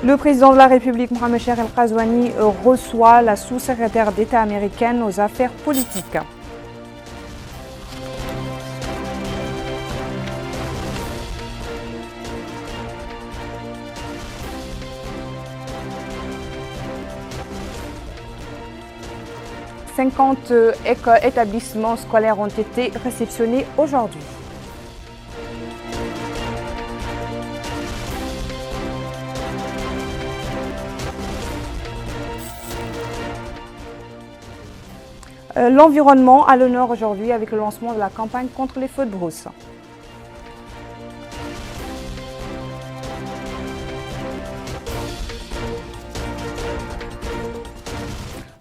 Le président de la République, Mohamed Cheikh El Ghazouani, reçoit la sous-secrétaire d'État américaine aux affaires politiques. « 50 établissements scolaires ont été réceptionnés aujourd'hui. L'environnement à l'honneur aujourd'hui avec le lancement de la campagne contre les feux de brousse.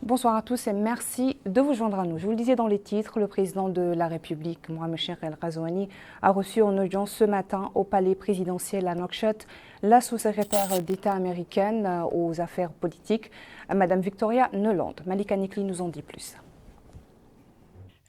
Bonsoir à tous et merci de vous joindre à nous. Je vous le disais dans les titres, le président de la République, Mohamed Cheikh El Ghazouani, a reçu en audience ce matin au palais présidentiel à Nouakchott la sous-secrétaire d'État américaine aux affaires politiques, Madame Victoria Nuland. Malika Nikli nous en dit plus.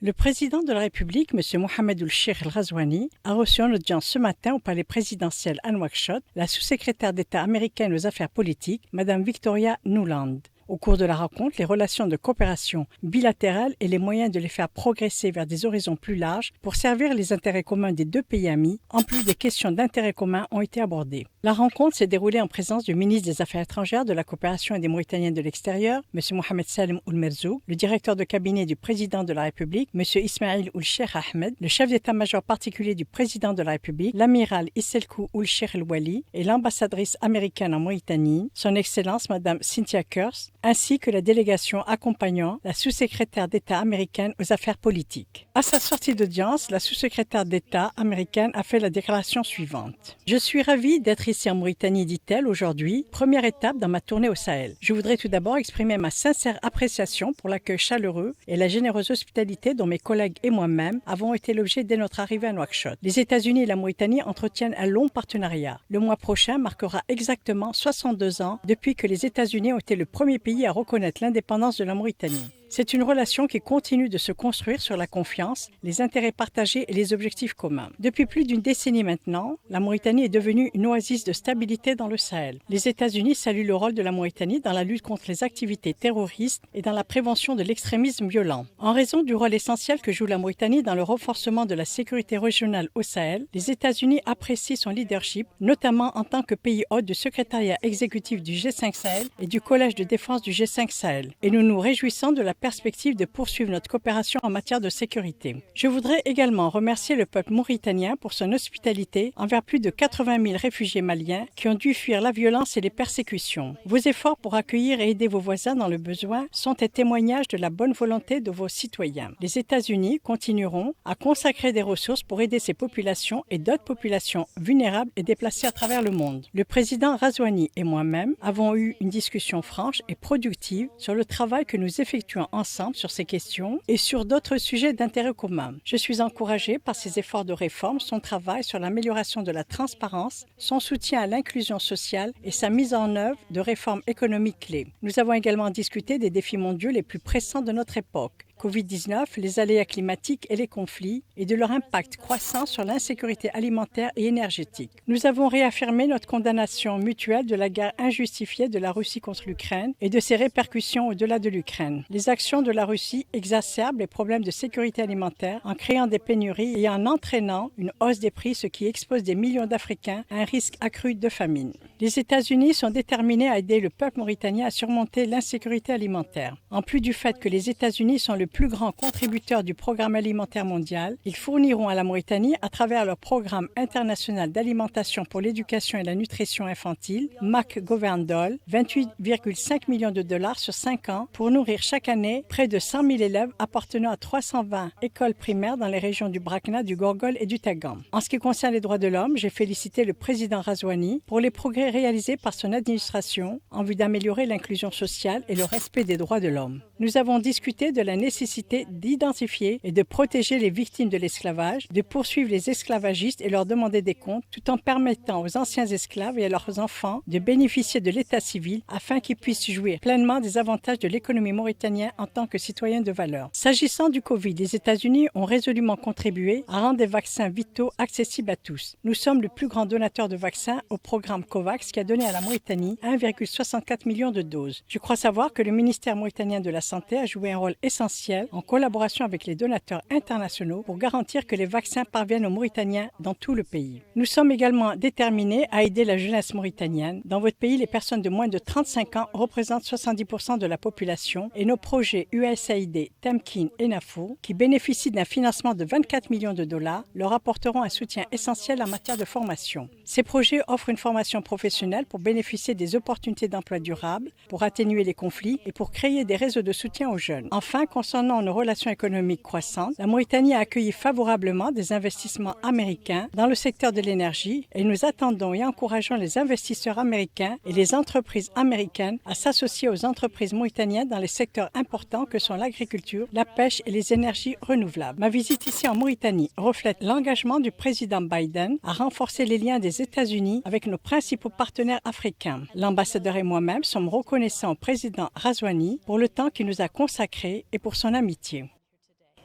Le président de la République, M. Mohamed Cheikh El Ghazouani, a reçu en audience ce matin au palais présidentiel à Nouakchott la sous-secrétaire d'État américaine aux affaires politiques, Mme Victoria Nuland. Au cours de la rencontre, les relations de coopération bilatérales et les moyens de les faire progresser vers des horizons plus larges pour servir les intérêts communs des deux pays amis, en plus des questions d'intérêt commun, ont été abordées. La rencontre s'est déroulée en présence du ministre des Affaires étrangères, de la coopération et des Mauritaniens de l'extérieur, M. Mohamed Salem Ould Merzouk, le directeur de cabinet du président de la République, M. Ismail Ould Cheikh Ahmed, le chef d'état-major particulier du président de la République, l'amiral Isselkou Ould Cheikh El Wali et l'ambassadrice américaine en Mauritanie, son Excellence Mme Cynthia Kurz, ainsi que la délégation accompagnant la sous-secrétaire d'État américaine aux affaires politiques. À sa sortie d'audience, la sous-secrétaire d'État américaine a fait la déclaration suivante. « Je suis ravie d'être ici en Mauritanie, dit-elle aujourd'hui, première étape dans ma tournée au Sahel. Je voudrais tout d'abord exprimer ma sincère appréciation pour l'accueil chaleureux et la généreuse hospitalité dont mes collègues et moi-même avons été l'objet dès notre arrivée à Nouakchott. Les États-Unis et la Mauritanie entretiennent un long partenariat. Le mois prochain marquera exactement 62 ans depuis que les États-Unis ont été le premier pays à reconnaître l'indépendance de la Mauritanie. C'est une relation qui continue de se construire sur la confiance, les intérêts partagés et les objectifs communs. Depuis plus d'une décennie maintenant, la Mauritanie est devenue une oasis de stabilité dans le Sahel. Les États-Unis saluent le rôle de la Mauritanie dans la lutte contre les activités terroristes et dans la prévention de l'extrémisme violent. En raison du rôle essentiel que joue la Mauritanie dans le renforcement de la sécurité régionale au Sahel, les États-Unis apprécient son leadership, notamment en tant que pays hôte du secrétariat exécutif du G5 Sahel et du collège de défense du G5 Sahel. Et nous nous réjouissons de la perspective de poursuivre notre coopération en matière de sécurité. Je voudrais également remercier le peuple mauritanien pour son hospitalité envers plus de 80 000 réfugiés maliens qui ont dû fuir la violence et les persécutions. Vos efforts pour accueillir et aider vos voisins dans le besoin sont un témoignage de la bonne volonté de vos citoyens. Les États-Unis continueront à consacrer des ressources pour aider ces populations et d'autres populations vulnérables et déplacées à travers le monde. Le président Ghazouani et moi-même avons eu une discussion franche et productive sur le travail que nous effectuons ensemble sur ces questions et sur d'autres sujets d'intérêt commun. Je suis encouragée par ses efforts de réforme, son travail sur l'amélioration de la transparence, son soutien à l'inclusion sociale et sa mise en œuvre de réformes économiques clés. Nous avons également discuté des défis mondiaux les plus pressants de notre époque. Covid-19, les aléas climatiques et les conflits, et de leur impact croissant sur l'insécurité alimentaire et énergétique. Nous avons réaffirmé notre condamnation mutuelle de la guerre injustifiée de la Russie contre l'Ukraine et de ses répercussions au-delà de l'Ukraine. Les actions de la Russie exacerbent les problèmes de sécurité alimentaire en créant des pénuries et en entraînant une hausse des prix, ce qui expose des millions d'Africains à un risque accru de famine. Les États-Unis sont déterminés à aider le peuple mauritanien à surmonter l'insécurité alimentaire. En plus du fait que les États-Unis sont le plus grand contributeur du programme alimentaire mondial, ils fourniront à la Mauritanie, à travers leur programme international d'alimentation pour l'éducation et la nutrition infantile, MAC Governdol, 28,5 millions de dollars sur 5 ans pour nourrir chaque année près de 100 000 élèves appartenant à 320 écoles primaires dans les régions du Brakna, du Gorgol et du Tagam. En ce qui concerne les droits de l'homme, j'ai félicité le président Ghazouani pour les progrès réalisés par son administration en vue d'améliorer l'inclusion sociale et le respect des droits de l'homme. Nous avons discuté de la nécessité d'identifier et de protéger les victimes de l'esclavage, de poursuivre les esclavagistes et leur demander des comptes, tout en permettant aux anciens esclaves et à leurs enfants de bénéficier de l'état civil afin qu'ils puissent jouir pleinement des avantages de l'économie mauritanienne en tant que citoyens de valeur. S'agissant du Covid, les États-Unis ont résolument contribué à rendre des vaccins vitaux accessibles à tous. Nous sommes le plus grand donateur de vaccins au programme COVAX qui a donné à la Mauritanie 1,64 million de doses. Je crois savoir que le ministère mauritanien de la Santé a joué un rôle essentiel en collaboration avec les donateurs internationaux pour garantir que les vaccins parviennent aux Mauritaniens dans tout le pays. Nous sommes également déterminés à aider la jeunesse mauritanienne. Dans votre pays, les personnes de moins de 35 ans représentent 70% de la population et nos projets USAID, Temkin et NAFO, qui bénéficient d'un financement de 24 millions de dollars, leur apporteront un soutien essentiel en matière de formation. Ces projets offrent une formation professionnelle pour bénéficier des opportunités d'emploi durables, pour atténuer les conflits et pour créer des réseaux de soutien aux jeunes. Enfin, concernant nos relations économiques croissantes, la Mauritanie a accueilli favorablement des investissements américains dans le secteur de l'énergie et nous attendons et encourageons les investisseurs américains et les entreprises américaines à s'associer aux entreprises mauritaniennes dans les secteurs importants que sont l'agriculture, la pêche et les énergies renouvelables. Ma visite ici en Mauritanie reflète l'engagement du président Biden à renforcer les liens des États-Unis avec nos principaux partenaires africains. L'ambassadeur et moi-même sommes reconnaissants au président Razouani pour le temps qu'il nous a consacré et pour son amitié.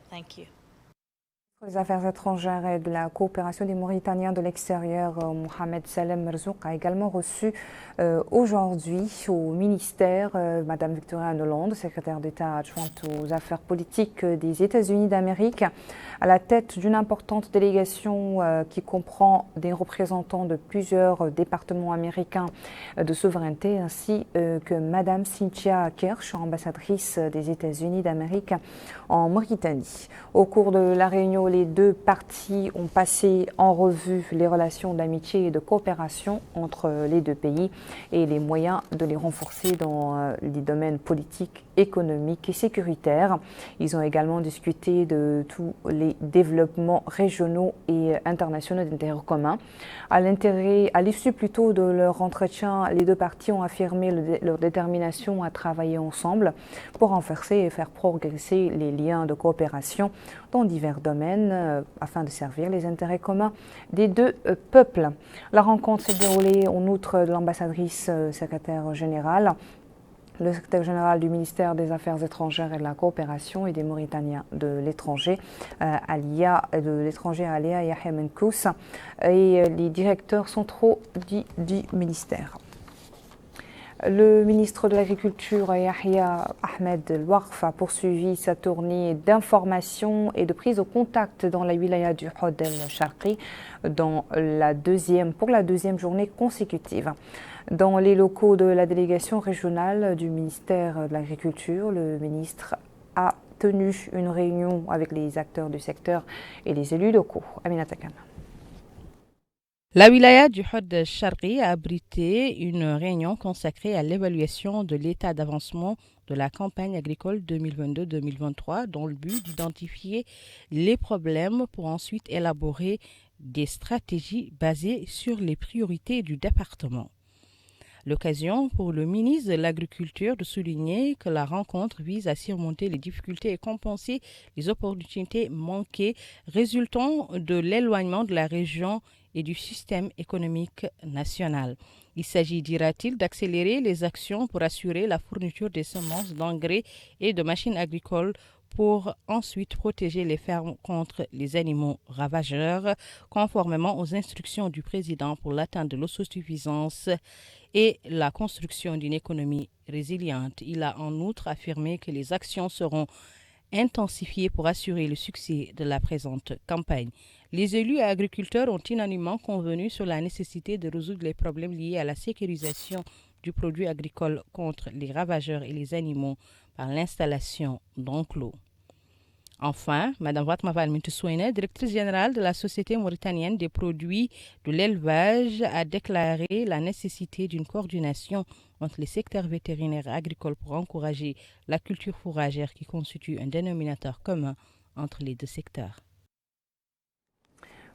Thank you. Les affaires étrangères et de la coopération des Mauritaniens de l'extérieur, Mohamed Salem Merzouk, a également reçu aujourd'hui au ministère Madame Victoria Nuland, secrétaire d'État adjointe aux affaires politiques des États-Unis d'Amérique, à la tête d'une importante délégation qui comprend des représentants de plusieurs départements américains de souveraineté, ainsi que Madame Cynthia Kirsch, ambassadrice des États-Unis d'Amérique en Mauritanie. Au cours de la réunion, les deux parties ont passé en revue les relations d'amitié et de coopération entre les deux pays et les moyens de les renforcer dans les domaines politiques, économiques et sécuritaires. Ils ont également discuté de tous les développements régionaux et internationaux d'intérêt commun. À l'issue plutôt de leur entretien, les deux parties ont affirmé leur détermination à travailler ensemble pour renforcer et faire progresser les liens de coopération dans divers domaines afin de servir les intérêts communs des deux peuples. La rencontre s'est déroulée en outre de l'ambassadrice secrétaire générale, le secrétaire général du ministère des Affaires étrangères et de la coopération et des Mauritaniens de l'étranger, Alia Yahya Menkous, et les directeurs centraux du ministère. Le ministre de l'Agriculture, Yahya Ahmed El-Warf, a poursuivi sa tournée d'information et de prise au contact dans la wilaya du Hod El-Sharqi pour la deuxième journée consécutive. Dans les locaux de la délégation régionale du ministère de l'Agriculture, le ministre a tenu une réunion avec les acteurs du secteur et les élus locaux. Aminata Khan. La wilaya du Hod Sharqi a abrité une réunion consacrée à l'évaluation de l'état d'avancement de la campagne agricole 2022-2023 dans le but d'identifier les problèmes pour ensuite élaborer des stratégies basées sur les priorités du département. L'occasion pour le ministre de l'Agriculture de souligner que la rencontre vise à surmonter les difficultés et compenser les opportunités manquées résultant de l'éloignement de la région et du système économique national. Il s'agit, dira-t-il, d'accélérer les actions pour assurer la fourniture des semences, d'engrais et de machines agricoles pour ensuite protéger les fermes contre les animaux ravageurs, conformément aux instructions du président pour l'atteinte de l'autosuffisance et la construction d'une économie résiliente. Il a en outre affirmé que les actions seront intensifiées pour assurer le succès de la présente campagne. Les élus et agriculteurs ont unanimement convenu sur la nécessité de résoudre les problèmes liés à la sécurisation du produit agricole contre les ravageurs et les animaux par l'installation d'enclos. Enfin, Mme Fatma Mintoussouine, directrice générale de la Société mauritanienne des produits de l'élevage, a déclaré la nécessité d'une coordination entre les secteurs vétérinaires et agricoles pour encourager la culture fourragère qui constitue un dénominateur commun entre les deux secteurs.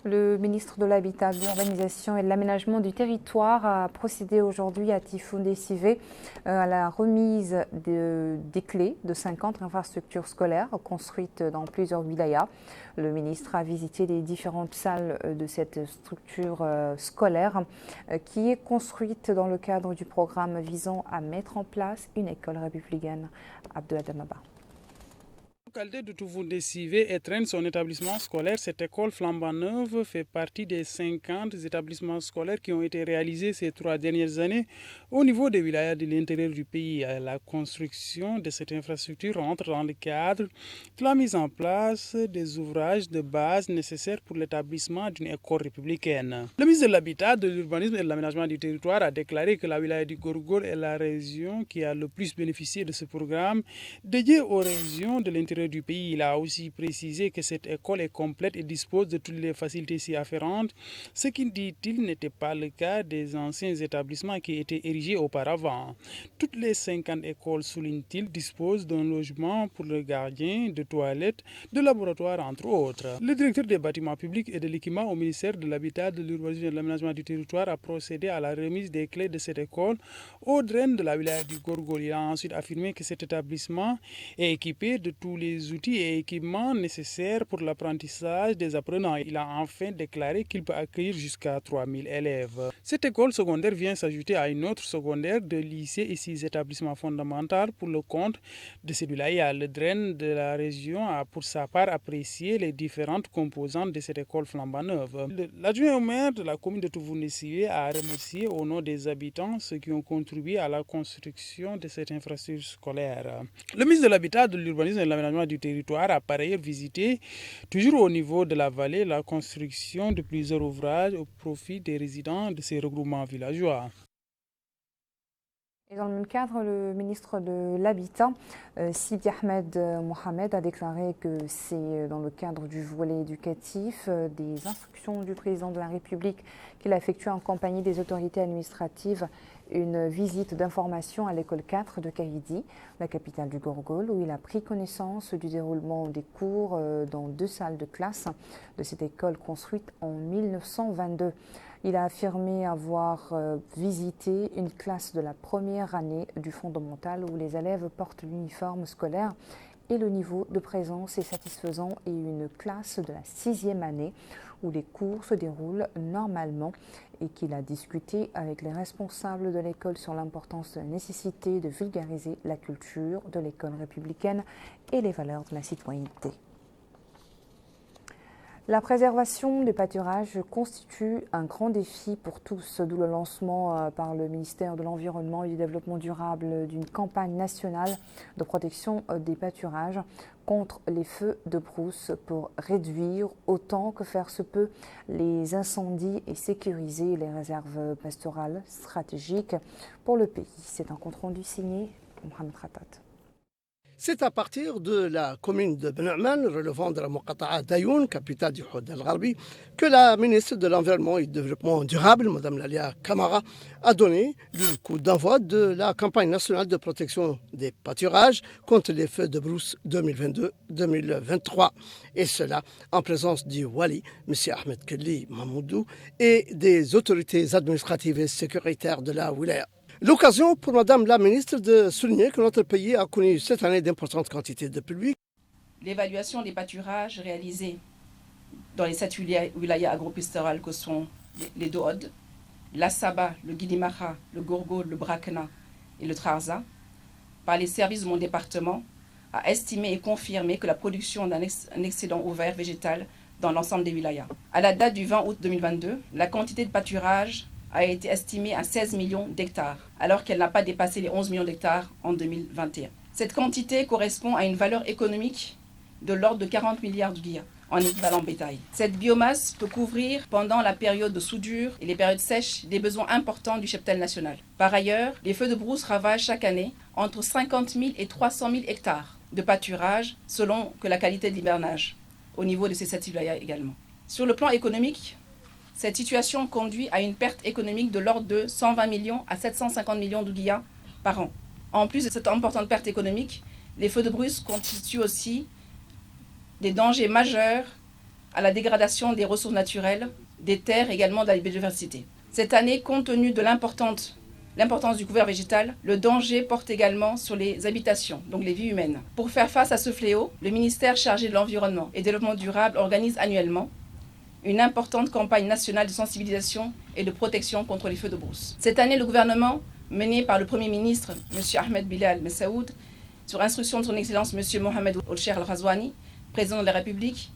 Le ministre de l'Habitat, de l'Urbanisation et de l'Aménagement du Territoire a procédé aujourd'hui à Tifoundé Sivé à la remise des clés de 50 infrastructures scolaires construites dans plusieurs wilayas. Le ministre a visité les différentes salles de cette structure scolaire qui est construite dans le cadre du programme visant à mettre en place une école républicaine. Abdouadamaba. La localité de Tifoundé Sivé étreint son établissement scolaire. Cette école flambant neuve fait partie des 50 établissements scolaires qui ont été réalisés ces 3 dernières années au niveau des wilayas de l'intérieur du pays. La construction de cette infrastructure rentre dans le cadre de la mise en place des ouvrages de base nécessaires pour l'établissement d'une école républicaine. Le ministre de l'Habitat, de l'Urbanisme et de l'Aménagement du Territoire a déclaré que la wilaya du Gorgol est la région qui a le plus bénéficié de ce programme dédié aux régions de l'intérieur du pays. Il a aussi précisé que cette école est complète et dispose de toutes les facilités s'y afférentes, ce qui, dit-il, n'était pas le cas des anciens établissements qui étaient érigés auparavant. Toutes les 50 écoles, souligne-t-il, disposent d'un logement pour le gardien, de toilettes, de laboratoires, entre autres. Le directeur des bâtiments publics et de l'équipement au ministère de l'Habitat, de l'Urbanisme et de l'Aménagement du Territoire a procédé à la remise des clés de cette école au DREN de la wilaya du Gorgol. Il a ensuite affirmé que cet établissement est équipé de tous les outils et équipements nécessaires pour l'apprentissage des apprenants. Il a enfin déclaré qu'il peut accueillir jusqu'à 3000 élèves. Cette école secondaire vient s'ajouter à une autre secondaire de lycées et 6 établissements fondamentaux pour le compte de celui-là. Le DREN de la région a pour sa part apprécié les différentes composantes de cette école flambant neuve. L'adjoint au maire de la commune de Tifoundé Sivé a remercié au nom des habitants ceux qui ont contribué à la construction de cette infrastructure scolaire. Le ministre de l'Habitat, de l'Urbanisme et de l'Aménagement du Territoire a par ailleurs visité, toujours au niveau de la vallée, la construction de plusieurs ouvrages au profit des résidents de ces regroupements villageois. Et dans le même cadre, le ministre de l'Habitat, Sidi Ahmed Mohamed, a déclaré que c'est dans le cadre du volet éducatif des instructions du président de la République qu'il a effectué en compagnie des autorités administratives une visite d'information à l'école 4 de Kaïdi, la capitale du Gorgol, où il a pris connaissance du déroulement des cours dans 2 salles de classe de cette école construite en 1922. Il a affirmé avoir visité une classe de la première année du fondamental où les élèves portent l'uniforme scolaire et le niveau de présence est satisfaisant, et une classe de la 6e année où les cours se déroulent normalement, et qu'il a discuté avec les responsables de l'école sur l'importance de la nécessité de vulgariser la culture de l'école républicaine et les valeurs de la citoyenneté. La préservation des pâturages constitue un grand défi pour tous, d'où le lancement par le ministère de l'Environnement et du Développement durable d'une campagne nationale de protection des pâturages contre les feux de brousse pour réduire autant que faire se peut les incendies et sécuriser les réserves pastorales stratégiques pour le pays. C'est un compte-rendu signé Mohamed Khatat. C'est à partir de la commune de Benouman, relevant de la Muqata'a d'Ayoun, capitale du Houd al-Gharbi, que la ministre de l'Environnement et du Développement durable, Mme Lalia Camara, a donné le coup d'envoi de la campagne nationale de protection des pâturages contre les feux de brousse 2022-2023. Et cela en présence du Wali, M. Ahmed Kelly Mahmoudou, et des autorités administratives et sécuritaires de la wilaya. L'occasion pour Madame la ministre de souligner que notre pays a connu cette année d'importantes quantités de pluie. L'évaluation des pâturages réalisés dans les 7 wilayas agro-pastorales que sont les Dohod, l'Assaba, le Guilimacha, le Gorgol, le Brakna et le Trarza, par les services de mon département, a estimé et confirmé que la production d'un excédent ouvert végétal dans l'ensemble des wilayas. À la date du 20 août 2022, la quantité de pâturage a été estimée à 16 millions d'hectares, alors qu'elle n'a pas dépassé les 11 millions d'hectares en 2021. Cette quantité correspond à une valeur économique de l'ordre de 40 milliards de guillas en équivalent bétail. Cette biomasse peut couvrir pendant la période de soudure et les périodes sèches des besoins importants du cheptel national. Par ailleurs, les feux de brousse ravagent chaque année entre 50 000 et 300 000 hectares de pâturage selon que la qualité de l'hivernage, au niveau de ces 7 wilayas également. Sur le plan économique, cette situation conduit à une perte économique de l'ordre de 120 millions à 750 millions de guillas par an. En plus de cette importante perte économique, les feux de brousse constituent aussi des dangers majeurs à la dégradation des ressources naturelles, des terres et également de la biodiversité. Cette année, compte tenu de l'importance du couvert végétal, le danger porte également sur les habitations, donc les vies humaines. Pour faire face à ce fléau, le ministère chargé de l'Environnement et du Développement durable organise annuellement une importante campagne nationale de sensibilisation et de protection contre les feux de brousse. Cette année, le gouvernement, mené par le Premier ministre, M. Ahmed Bilal Messaoud, sur instruction de son Excellence M. Mohamed Ould-Cheikh Al-Ghazouani, président de la République,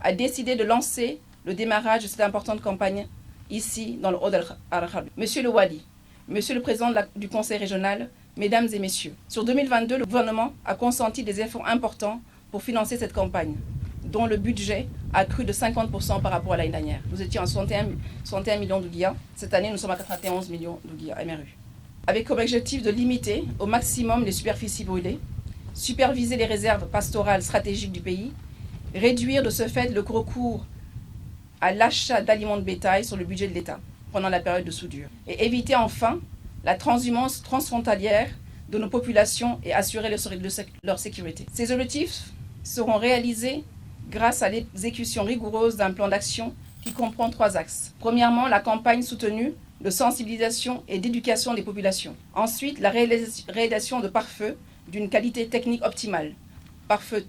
a décidé de lancer le démarrage de cette importante campagne ici, dans le Haut al-Gharbi. Monsieur le Wali, Monsieur le Président du Conseil régional, Mesdames et Messieurs, sur 2022, le gouvernement a consenti des efforts importants pour financer cette campagne, dont le budget a cru de 50% par rapport à l'année dernière. Nous étions à 61 millions d'ouguiya. Cette année, nous sommes à 91 millions d'ouguiya MRU. Avec comme objectif de limiter au maximum les superficies brûlées, superviser les réserves pastorales stratégiques du pays, réduire de ce fait le recours à l'achat d'aliments de bétail sur le budget de l'État pendant la période de soudure, et éviter enfin la transhumance transfrontalière de nos populations et assurer leur sécurité. Ces objectifs seront réalisés grâce à l'exécution rigoureuse d'un plan d'action qui comprend 3 axes. Premièrement, la campagne soutenue de sensibilisation et d'éducation des populations. Ensuite, la réalisation de pare-feu d'une qualité technique optimale, pare-feu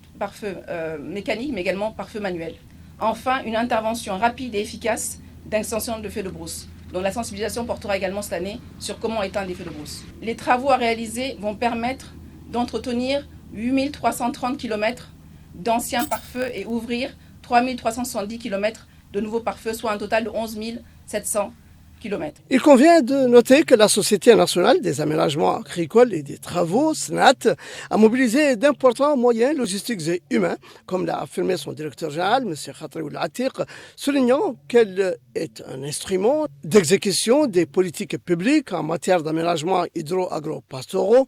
mécanique mais également pare-feu manuel. Enfin, une intervention rapide et efficace d'extinction de feux de brousse. Donc la sensibilisation portera également cette année sur comment éteindre les feux de brousse. Les travaux à réaliser vont permettre d'entretenir 8330 km d'anciens pare-feux et ouvrir 3370 km de nouveaux pare-feux, soit un total de 11 700 km. Il convient de noter que la Société nationale des aménagements agricoles et des travaux, SNAT, a mobilisé d'importants moyens logistiques et humains, comme l'a affirmé son directeur général, M. Khatri Ould-Atiq, soulignant qu'elle est un instrument d'exécution des politiques publiques en matière d'aménagement hydro-agro-pastoraux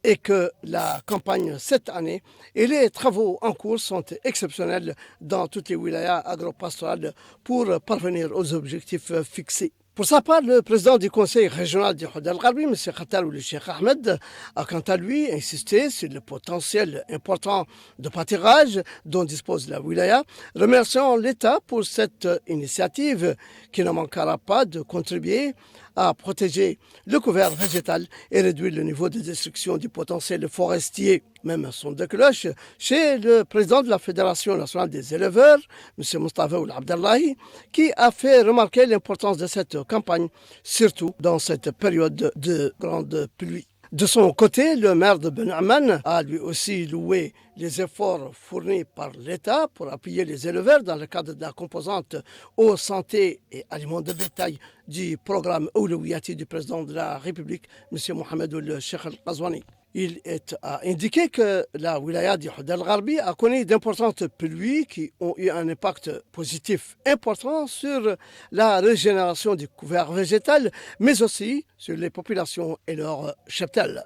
et que la campagne cette année et les travaux en cours sont exceptionnels dans toutes les wilayas agro-pastorales pour parvenir aux objectifs fixés. Pour sa part, le président du conseil régional du Haut al-Gharbi, M. Khatal Ould-Cheikh Ahmed, a quant à lui insisté sur le potentiel important de pâturage dont dispose la wilaya, remerciant l'État pour cette initiative qui ne manquera pas de contribuer à protéger le couvert végétal et réduire le niveau de destruction du potentiel forestier. Même son de cloche chez le président de la Fédération nationale des éleveurs, M. Mustafa Ould Abdallahi, qui a fait remarquer l'importance de cette campagne, surtout dans cette période de grande pluie. De son côté, le maire de Ben Amman a lui aussi loué les efforts fournis par l'État pour appuyer les éleveurs dans le cadre de la composante eau, santé et aliments de bétail du programme Oulawiyati du président de la République, M. Mohamed Ould-Cheikh Al-Ghazouani. Il est à indiquer que la wilaya du Haut al-Gharbi a connu d'importantes pluies qui ont eu un impact positif important sur la régénération du couvert végétal, mais aussi sur les populations et leurs cheptels.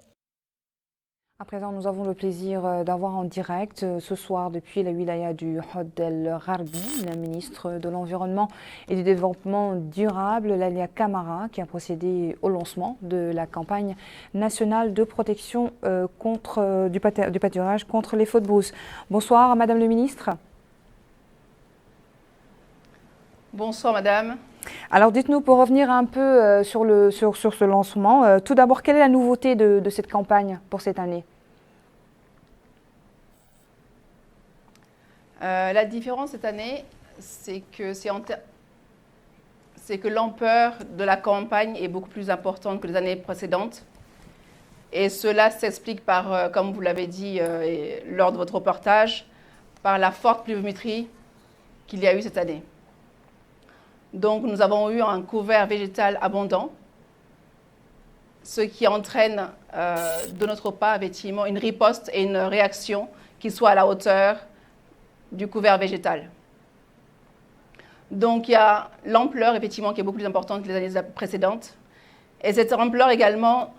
À présent, nous avons le plaisir d'avoir en direct ce soir depuis la wilaya du Haut al-Gharbi, la ministre de l'Environnement et du Développement durable, Lalia Camara, qui a procédé au lancement de la campagne nationale de protection du pâturage contre les feux de brousse. Bonsoir, Madame le ministre. Bonsoir, Madame. Alors, dites-nous, pour revenir un peu sur ce lancement, tout d'abord, quelle est la nouveauté de cette campagne pour cette année ? La différence cette année, c'est que l'ampleur de la campagne est beaucoup plus importante que les années précédentes. Et cela s'explique par, comme vous l'avez dit lors de votre reportage, par la forte pluviométrie qu'il y a eu cette année. Donc nous avons eu un couvert végétal abondant, ce qui entraîne de notre part effectivement une riposte et une réaction qui soit à la hauteur du couvert végétal. Donc il y a l'ampleur effectivement qui est beaucoup plus importante que les années précédentes. Et cette ampleur également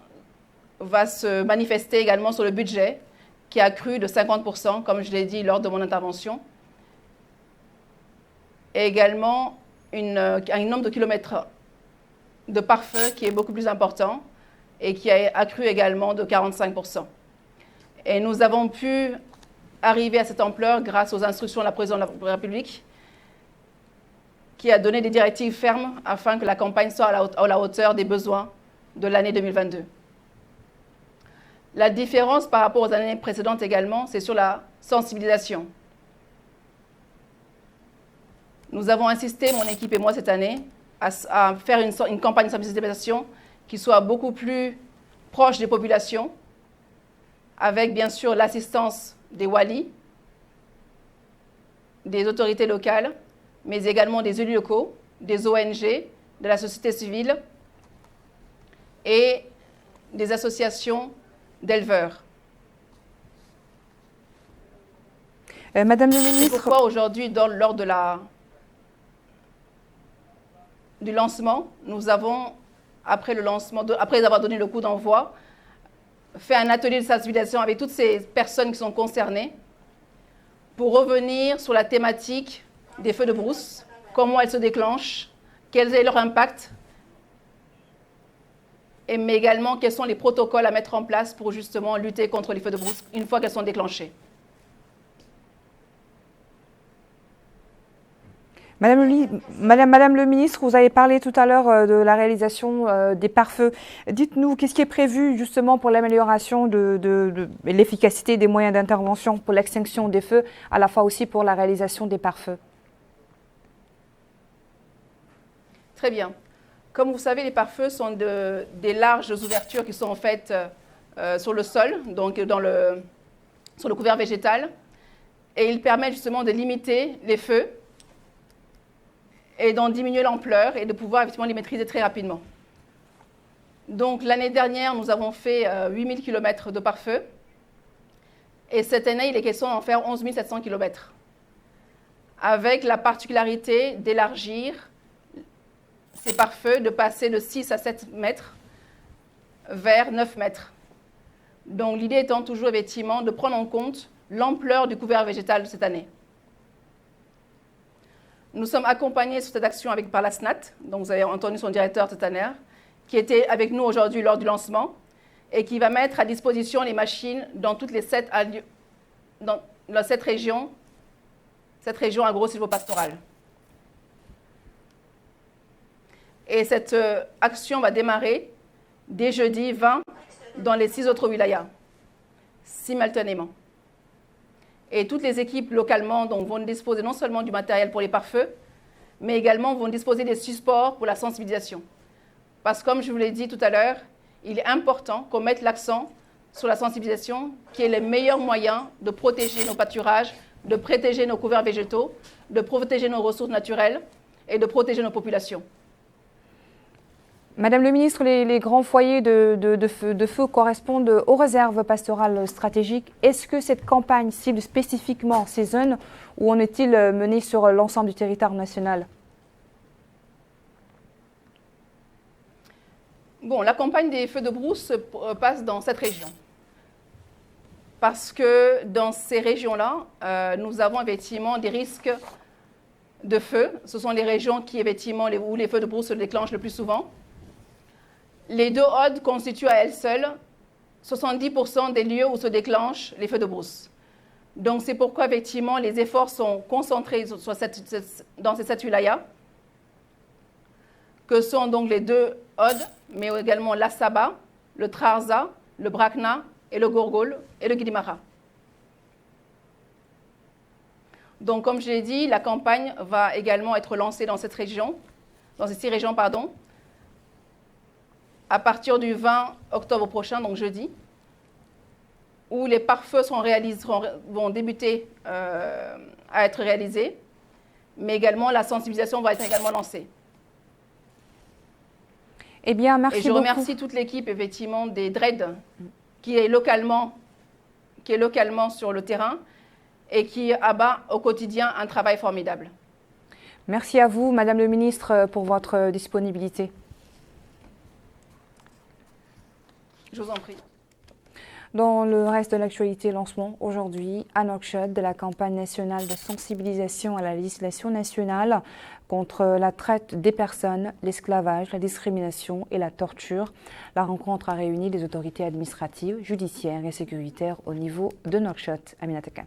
va se manifester également sur le budget qui a cru de 50%, comme je l'ai dit lors de mon intervention. Et également un nombre de kilomètres de pare-feu qui est beaucoup plus important et qui a accru également de 45%. Et nous avons pu arriver à cette ampleur grâce aux instructions de la présidente de la République qui a donné des directives fermes afin que la campagne soit à la hauteur des besoins de l'année 2022. La différence par rapport aux années précédentes également, c'est sur la sensibilisation. Nous avons insisté, mon équipe et moi, cette année, à faire une campagne de sensibilisation qui soit beaucoup plus proche des populations, avec bien sûr l'assistance des walis, des autorités locales, mais également des élus locaux, des ONG, de la société civile et des associations d'éleveurs. Madame le ministre... C'est pourquoi aujourd'hui, lors du lancement, nous avons, après avoir donné le coup d'envoi, fait un atelier de sensibilisation avec toutes ces personnes qui sont concernées pour revenir sur la thématique des feux de brousse, comment elles se déclenchent, quel est leur impact, mais également quels sont les protocoles à mettre en place pour justement lutter contre les feux de brousse une fois qu'elles sont déclenchées. Madame le ministre, vous avez parlé tout à l'heure de la réalisation des pare-feux. Dites-nous, qu'est-ce qui est prévu justement pour l'amélioration de l'efficacité des moyens d'intervention pour l'extinction des feux, à la fois aussi pour la réalisation des pare-feux? Très bien. Comme vous savez, les pare-feux sont des larges ouvertures qui sont faites sur le sol, donc sur le couvert végétal, et ils permettent justement de limiter les feux et d'en diminuer l'ampleur et de pouvoir effectivement les maîtriser très rapidement. Donc l'année dernière, nous avons fait 8000 km de pare-feu, et cette année, il est question d'en faire 11 700 km, avec la particularité d'élargir ces pare-feux, de passer de 6 à 7 mètres vers 9 mètres. Donc l'idée étant toujours effectivement de prendre en compte l'ampleur du couvert végétal de cette année. Nous sommes accompagnés sur cette action par la SNAT, donc vous avez entendu son directeur tout à l'heure, qui était avec nous aujourd'hui lors du lancement et qui va mettre à disposition les machines dans toutes les 7 régions, cette région agro-silvopastorale. Et cette action va démarrer dès jeudi 20 dans les 6 autres wilayas, simultanément. Et toutes les équipes localement donc, vont disposer non seulement du matériel pour les pare-feux, mais également vont disposer des supports pour la sensibilisation. Parce que comme je vous l'ai dit tout à l'heure, il est important qu'on mette l'accent sur la sensibilisation, qui est le meilleur moyen de protéger nos pâturages, de protéger nos couverts végétaux, de protéger nos ressources naturelles et de protéger nos populations. Madame le ministre, les grands foyers de feu correspondent aux réserves pastorales stratégiques. Est-ce que cette campagne cible spécifiquement ces zones ou en est-il menée sur l'ensemble du territoire national? Bon, la campagne des feux de brousse passe dans cette région. Parce que dans ces régions-là, nous avons effectivement des risques de feu. Ce sont les régions qui, effectivement, où les feux de brousse se déclenchent le plus souvent. Les deux ODD constituent à elles seules 70% des lieux où se déclenchent les feux de brousse. Donc c'est pourquoi effectivement les efforts sont concentrés dans ces 7 wilayas, que sont donc les deux ODD, mais également la Saba, le Trarza, le Brakna et le Gorgol et le Guidimara. Donc comme je l'ai dit, la campagne va également être lancée dans ces 6 régions, à partir du 20 octobre prochain, donc jeudi, où les pare-feux vont débuter à être réalisés, mais également la sensibilisation va être également lancée. Eh bien, merci beaucoup. Et je remercie toute l'équipe, effectivement, des DRED, qui est localement sur le terrain et qui abat au quotidien un travail formidable. Merci à vous, Madame le ministre, pour votre disponibilité. Je vous en prie. Dans le reste de l'actualité, lancement aujourd'hui à Nouakchott de la campagne nationale de sensibilisation à la législation nationale contre la traite des personnes, l'esclavage, la discrimination et la torture. La rencontre a réuni les autorités administratives, judiciaires et sécuritaires au niveau de Nouakchott. Aminata Khan.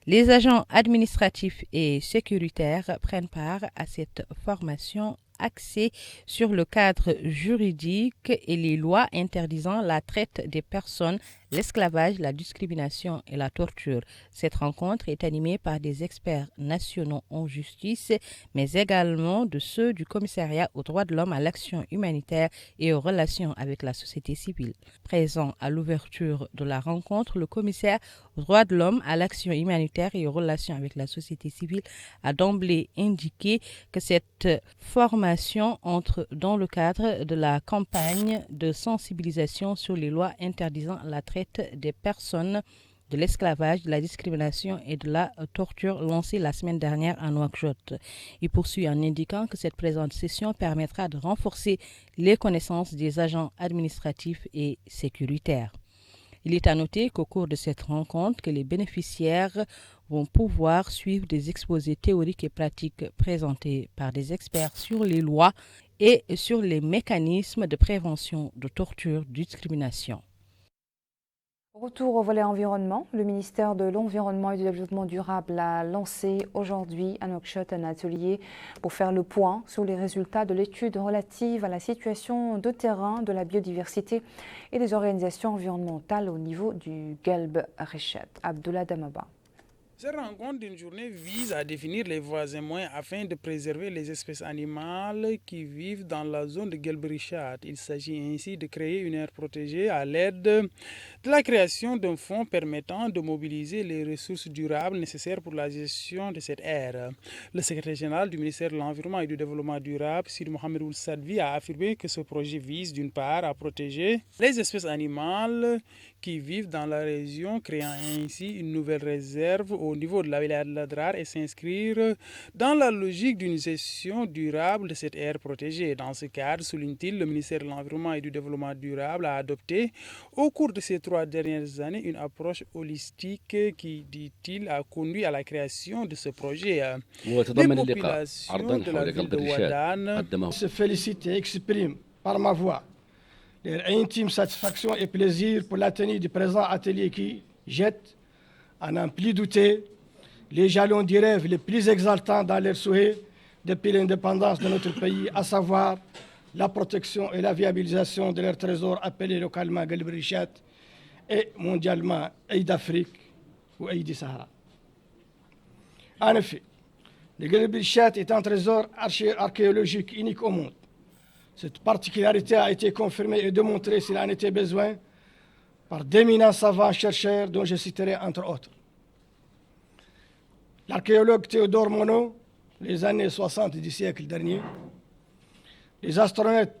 Les agents administratifs et sécuritaires prennent part à cette formation axée sur le cadre juridique et les lois interdisant la traite des personnes, l'esclavage, la discrimination et la torture. Cette rencontre est animée par des experts nationaux en justice, mais également de ceux du commissariat aux droits de l'homme, à l'action humanitaire et aux relations avec la société civile. Présent à l'ouverture de la rencontre, le commissaire aux droits de l'homme, à l'action humanitaire et aux relations avec la société civile a d'emblée indiqué que cette formation entre dans le cadre de la campagne de sensibilisation sur les lois interdisant la traite des personnes, de l'esclavage, de la discrimination et de la torture lancée la semaine dernière à Nouakchott. Il poursuit en indiquant que cette présente session permettra de renforcer les connaissances des agents administratifs et sécuritaires. Il est à noter qu'au cours de cette rencontre, que les bénéficiaires vont pouvoir suivre des exposés théoriques et pratiques présentés par des experts sur les lois et sur les mécanismes de prévention de torture, de discrimination. Retour au volet environnement, le ministère de l'Environnement et du Développement durable a lancé aujourd'hui à Nouakchott un atelier pour faire le point sur les résultats de l'étude relative à la situation de terrain, de la biodiversité et des organisations environnementales au niveau du Guelb Rechet. Abdullah Damaba. Cette rencontre d'une journée vise à définir les voies et moyens afin de préserver les espèces animales qui vivent dans la zone de Guelb-Richat. Il s'agit ainsi de créer une aire protégée à l'aide de la création d'un fonds permettant de mobiliser les ressources durables nécessaires pour la gestion de cette aire. Le secrétaire général du ministère de l'Environnement et du Développement durable, Sidi Mohamed Ould Sadvi, a affirmé que ce projet vise d'une part à protéger les espèces animales qui vivent dans la région, créant ainsi une nouvelle réserve au niveau de la wilaya de Ladrar et s'inscrire dans la logique d'une gestion durable de cette aire protégée. Dans ce cadre, souligne-t-il, le ministère de l'Environnement et du Développement durable a adopté au cours de ces 3 dernières années une approche holistique qui, dit-il, a conduit à la création de ce projet. Les populations de la ville de Ouadane se félicitent et expriment par ma voix leur intime satisfaction et plaisir pour la tenue du présent atelier qui jette, à n'en plus douter, les jalons du rêve les plus exaltants dans leurs souhaits depuis l'indépendance de notre pays, à savoir la protection et la viabilisation de leur trésor appelé localement Guelb Richat et mondialement Aïd d'Afrique ou Aïd du Sahara. En effet, le Guelb Richat est un trésor archéologique unique au monde. Cette particularité a été confirmée et démontrée, s'il en était besoin, par d'éminents savants chercheurs dont je citerai entre autres l'archéologue Théodore Monod, les années 60 du siècle dernier, les astronautes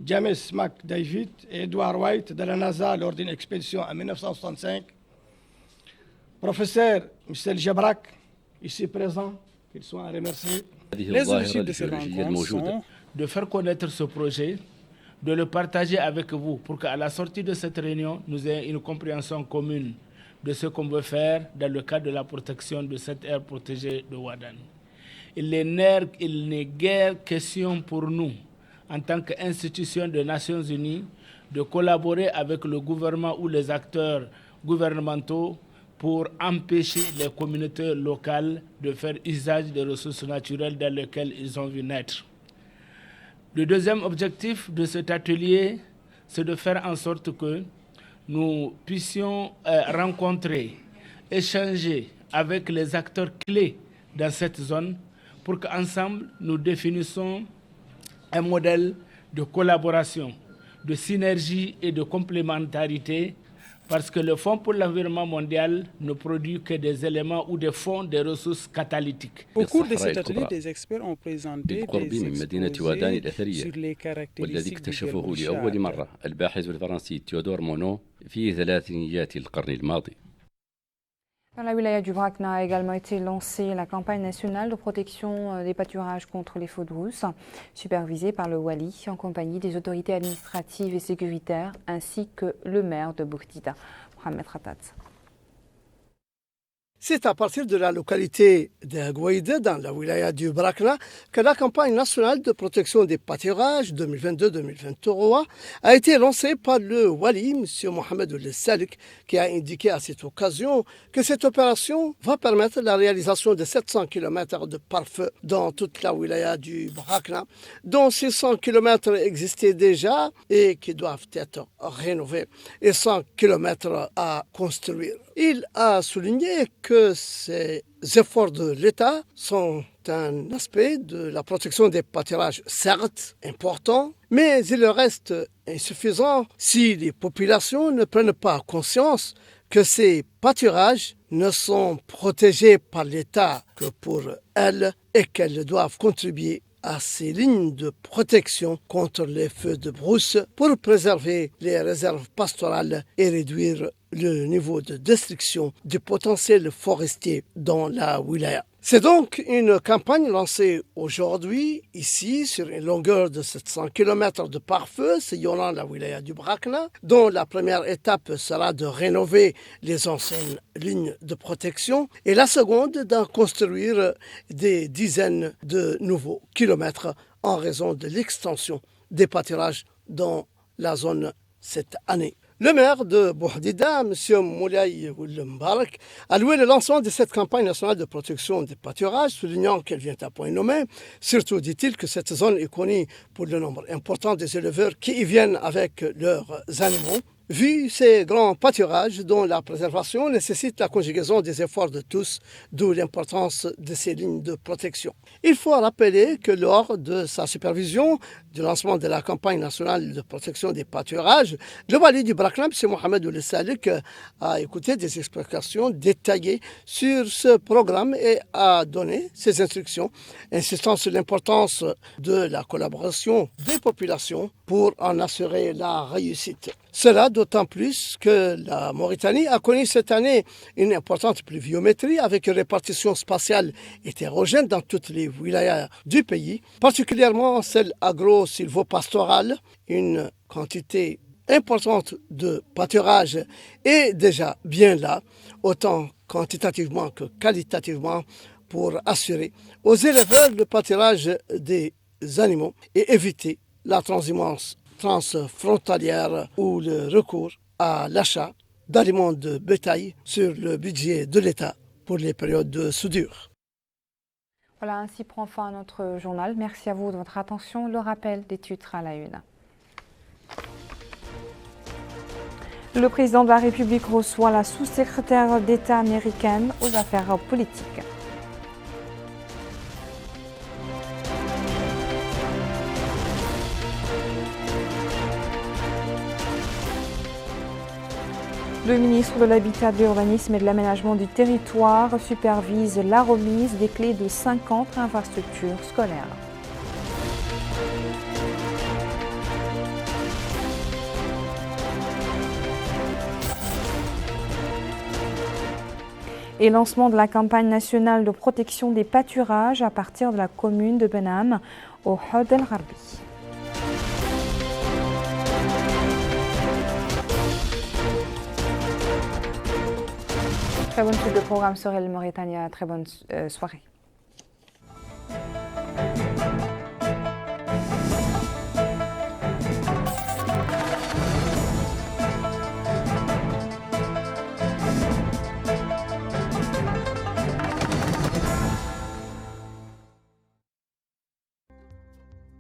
James McDavid et Edward White de la NASA lors d'une expédition en 1965, professeur Michel Jabrak, ici présent, qu'il soit remercié. Les objectifs de cette rencontre sont de faire connaître ce projet, de le partager avec vous pour qu'à la sortie de cette réunion, nous ayons une compréhension commune de ce qu'on veut faire dans le cadre de la protection de cette aire protégée de Ouadane. Il n'est guère question pour nous, en tant qu'institution des Nations Unies, de collaborer avec le gouvernement ou les acteurs gouvernementaux pour empêcher les communautés locales de faire usage des ressources naturelles dans lesquelles ils ont vu naître. Le deuxième objectif de cet atelier, c'est de faire en sorte que nous puissions rencontrer, échanger avec les acteurs clés dans cette zone pour qu'ensemble, nous définissions un modèle de collaboration, de synergie et de complémentarité, parce que le Fonds pour l'environnement mondial ne produit que des éléments ou des fonds, des ressources catalytiques. Au cours de cet atelier, des experts ont présenté des exposés sur les caractéristiques du اكتشفه لأول مرة الباحث الفرنسي تيودور مونو في ثلاثينيات القرن الماضي. Dans la wilaya du Brakna a également été lancée la campagne nationale de protection des pâturages contre les feux de brousse, supervisée par le Wali en compagnie des autorités administratives et sécuritaires ainsi que le maire de Bourtida, Mohamed Ratat. C'est à partir de la localité de Gouaïde, dans la wilaya du Brakna, que la campagne nationale de protection des pâturages 2022-2023 a été lancée par le Wali, M. Mohamed Ould Salik, qui a indiqué à cette occasion que cette opération va permettre la réalisation de 700 km de pare-feu dans toute la wilaya du Brakna, dont 600 km existaient déjà et qui doivent être rénovés, et 100 km à construire. Il a souligné que ces efforts de l'État sont un aspect de la protection des pâturages, certes important, mais il reste insuffisant si les populations ne prennent pas conscience que ces pâturages ne sont protégés par l'État que pour elles et qu'elles doivent contribuer à ces lignes de protection contre les feux de brousse pour préserver les réserves pastorales et réduire le niveau de destruction du potentiel forestier dans la wilaya. C'est donc une campagne lancée aujourd'hui, ici, sur une longueur de 700 km de pare-feu sillonnant la wilaya du Brakna, dont la première étape sera de rénover les anciennes lignes de protection et la seconde d'en construire des dizaines de nouveaux kilomètres en raison de l'extension des pâturages dans la zone cette année. Le maire de Bouhdida, M. Moulay Ould Mbarak, a loué le lancement de cette campagne nationale de protection des pâturages, soulignant qu'elle vient à point nommé. Surtout, dit-il, que cette zone est connue pour le nombre important des éleveurs qui y viennent avec leurs animaux. Vu ces grands pâturages dont la préservation nécessite la conjugaison des efforts de tous, d'où l'importance de ces lignes de protection. Il faut rappeler que lors de sa supervision du lancement de la campagne nationale de protection des pâturages, le Wali du Brakna, M. Mohamed Ould Salik, a écouté des explications détaillées sur ce programme et a donné ses instructions, insistant sur l'importance de la collaboration des populations pour en assurer la réussite. Cela d'autant plus que la Mauritanie a connu cette année une importante pluviométrie avec une répartition spatiale hétérogène dans toutes les wilayas du pays, particulièrement celle agro-silvopastorale. Une quantité importante de pâturage est déjà bien là, autant quantitativement que qualitativement, pour assurer aux éleveurs le pâturage des animaux et éviter la transhumance transfrontalière ou le recours à l'achat d'aliments de bétail sur le budget de l'État pour les périodes de soudure. Voilà, ainsi prend fin notre journal. Merci à vous de votre attention. Le rappel des titres à la une. Le président de la République reçoit la sous-secrétaire d'État américaine aux affaires politiques. Le ministre de l'Habitat, de l'Urbanisme et de l'Aménagement du Territoire supervise la remise des clés de 50 infrastructures scolaires. Et lancement de la campagne nationale de protection des pâturages à partir de la commune de Benham au Oud El Gharbi. Très bonne suite de programme sur El Mauritania. Très bonne soirée.